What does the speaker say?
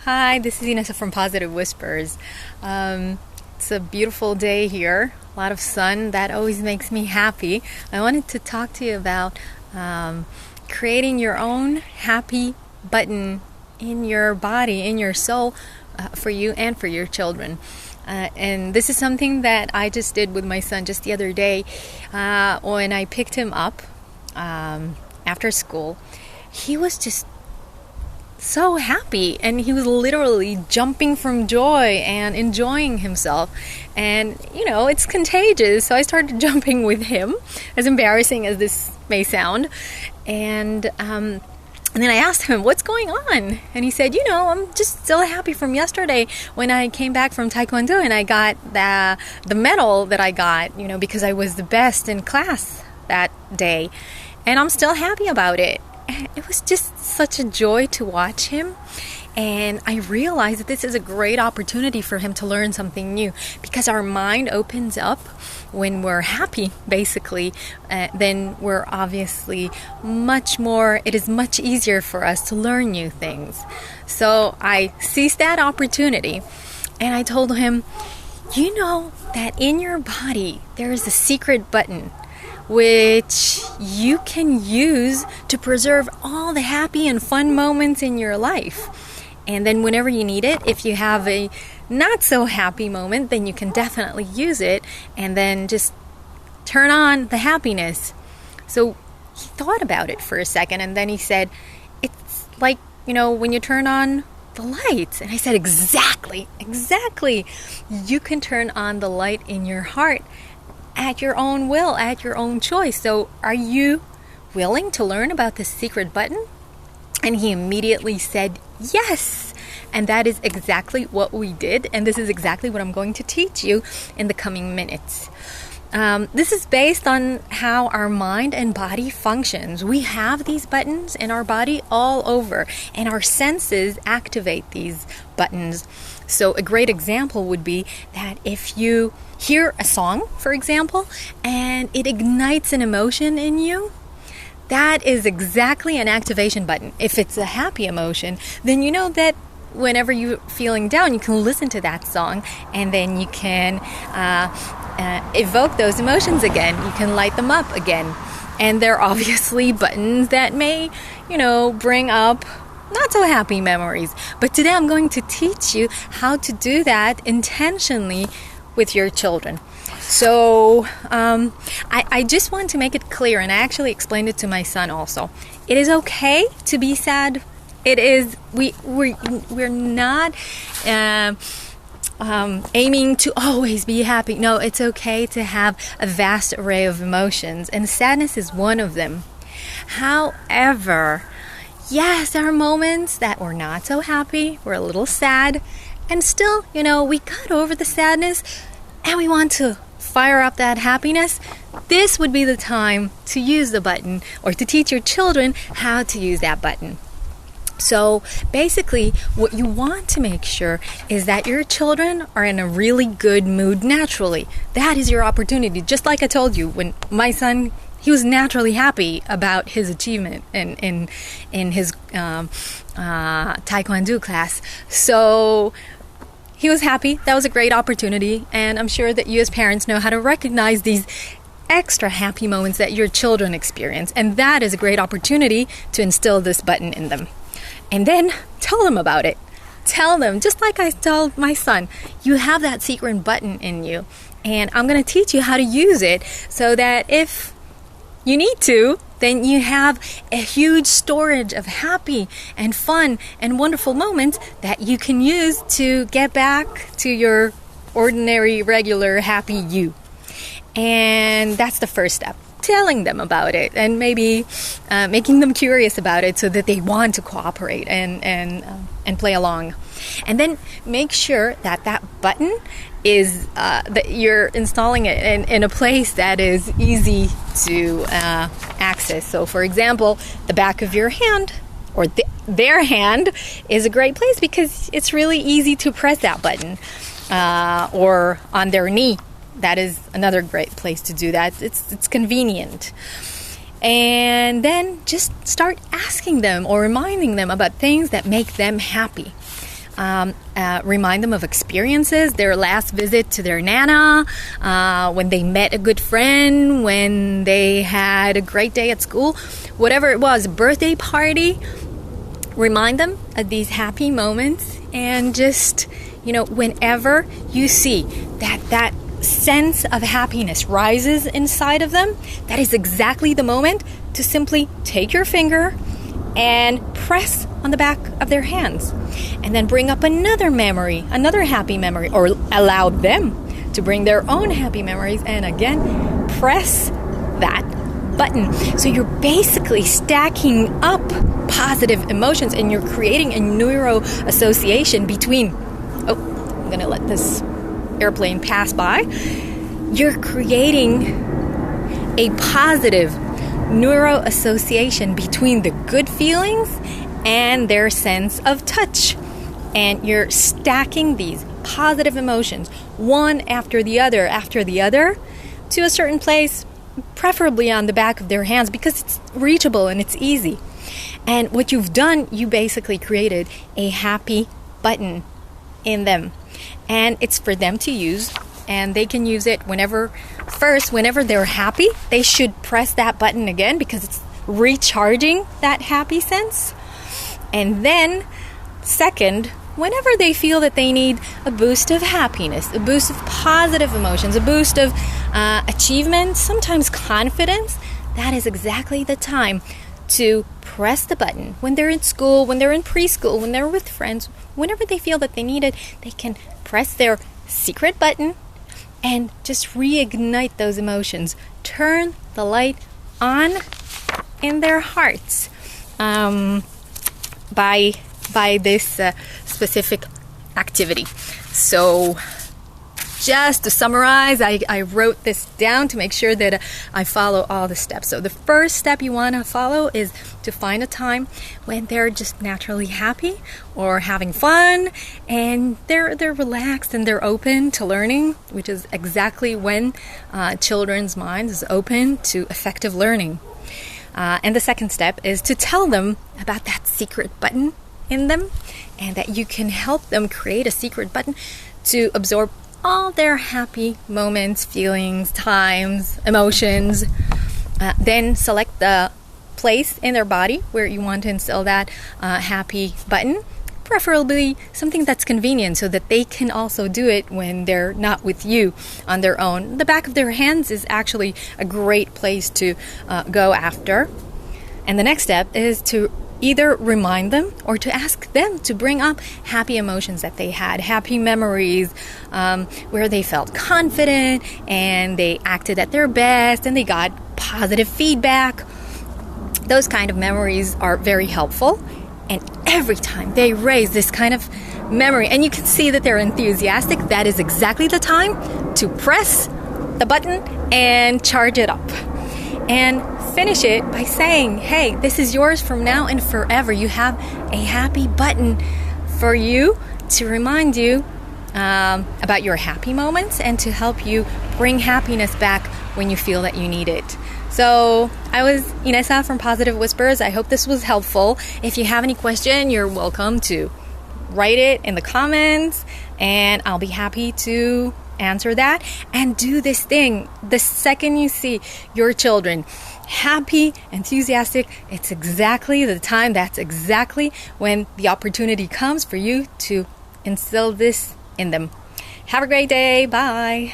Hi, this is Inessa from Positive Whispers. It's a beautiful day here, a lot of sun. That always makes me happy. I wanted to talk to you about creating your own happy button in your body, in your soul, for you and for your children. And this is something that I just did with my son just the other day when I picked him up after school. He was just so happy, and he was literally jumping from joy and enjoying himself, and it's contagious. So I started jumping with him, as embarrassing as this may sound, and then I asked him, what's going on? And he said, I'm just still happy from yesterday when I came back from Taekwondo and I got the medal that I got, because I was the best in class that day, and I'm still happy about it. And it was just such a joy to watch him. And I realized that this is a great opportunity for him to learn something new, because our mind opens up when we're happy, basically. Then we're obviously it is much easier for us to learn new things. So I seized that opportunity and I told him, that in your body there is a secret button which you can use to preserve all the happy and fun moments in your life. And then whenever you need it, if you have a not so happy moment, then you can definitely use it and then just turn on the happiness. So he thought about it for a second, and then he said, it's like, when you turn on the lights. And I said, exactly. You can turn on the light in your heart at your own will, at your own choice. So are you willing to learn about this secret button? And he immediately said yes. And that is exactly what we did. And this is exactly what I'm going to teach you in the coming minutes. This is based on how our mind and body functions. We have these buttons in our body all over, and our senses activate these buttons. So a great example would be that if you hear a song, for example, and it ignites an emotion in you, that is exactly an activation button. If it's a happy emotion, then you know that whenever you're feeling down, you can listen to that song, and then you can evoke those emotions again. You can light them up again. And there are obviously buttons that may, bring up not so happy memories. But today I'm going to teach you how to do that intentionally with your children. So I just want to make it clear, and I actually explained it to my son also. It is okay to be sad. It is. We're not aiming to always be happy. No, it's okay to have a vast array of emotions, and sadness is one of them. However, yes, there are moments that we're not so happy, we're a little sad, and still, we got over the sadness and we want to fire up that happiness. This would be the time to use the button, or to teach your children how to use that button. So basically, what you want to make sure is that your children are in a really good mood naturally. That is your opportunity. Just like I told you, when my son, he was naturally happy about his achievement in his Taekwondo class. So he was happy. That was a great opportunity. And I'm sure that you as parents know how to recognize these extra happy moments that your children experience. And that is a great opportunity to instill this button in them. And then tell them about it. Tell them, just like I told my son, you have that secret button in you. And I'm going to teach you how to use it so that if you need to, then you have a huge storage of happy and fun and wonderful moments that you can use to get back to your ordinary, regular, happy you. And that's the first step. Telling them about it, and maybe making them curious about it so that they want to cooperate and play along. And then make sure that button is that you're installing it in a place that is easy to access. So for example, the back of your hand or their hand is a great place, because it's really easy to press that button, or on their knee. That is another great place to do that. It's convenient. And then just start asking them or reminding them about things that make them happy. Remind them of experiences, their last visit to their Nana, when they met a good friend, when they had a great day at school, whatever it was, birthday party. Remind them of these happy moments, and just, whenever you see that sense of happiness rises inside of them, that is exactly the moment to simply take your finger and press on the back of their hands, and then bring up another memory, another happy memory, or allow them to bring their own happy memories, and again press that button. So you're basically stacking up positive emotions, and you're creating a neuro association between, I'm gonna let this airplane pass by. You're creating a positive neuro association between the good feelings and their sense of touch, and you're stacking these positive emotions one after the other to a certain place, preferably on the back of their hands, because it's reachable and it's easy. And what you've done, you basically created a happy button in them, and it's for them to use, and they can use it whenever they're happy. They should press that button again, because it's recharging that happy sense. And then second, whenever they feel that they need a boost of happiness, a boost of positive emotions, a boost of achievement, sometimes confidence, that is exactly the time to press the button. When they're in school, when they're in preschool, when they're with friends, whenever they feel that they need it, they can press their secret button and just reignite those emotions. Turn the light on in their hearts by this specific activity. So just to summarize, I wrote this down to make sure that I follow all the steps. So the first step you want to follow is to find a time when they're just naturally happy or having fun, and they're relaxed and they're open to learning, which is exactly when children's minds is open to effective learning. And the second step is to tell them about that secret button in them, and that you can help them create a secret button to absorb all their happy moments, feelings, times, emotions. Then select the place in their body where you want to install that happy button, preferably something that's convenient so that they can also do it when they're not with you on their own. The back of their hands is actually a great place to go after. And the next step is to either remind them or to ask them to bring up happy emotions that they had, happy memories where they felt confident and they acted at their best and they got positive feedback. Those kind of memories are very helpful. And every time they raise this kind of memory and you can see that they're enthusiastic, that is exactly the time to press the button and charge it up. And finish it by saying, hey, this is yours from now and forever. You have a happy button for you to remind you about your happy moments and to help you bring happiness back when you feel that you need it. So I was Inessa from Positive Whispers. I hope this was helpful. If you have any question, you're welcome to write it in the comments, and I'll be happy to answer that. And do this thing the second you see your children happy, enthusiastic, it's exactly the time, that's exactly when the opportunity comes for you to instill this in them. Have a great day. Bye.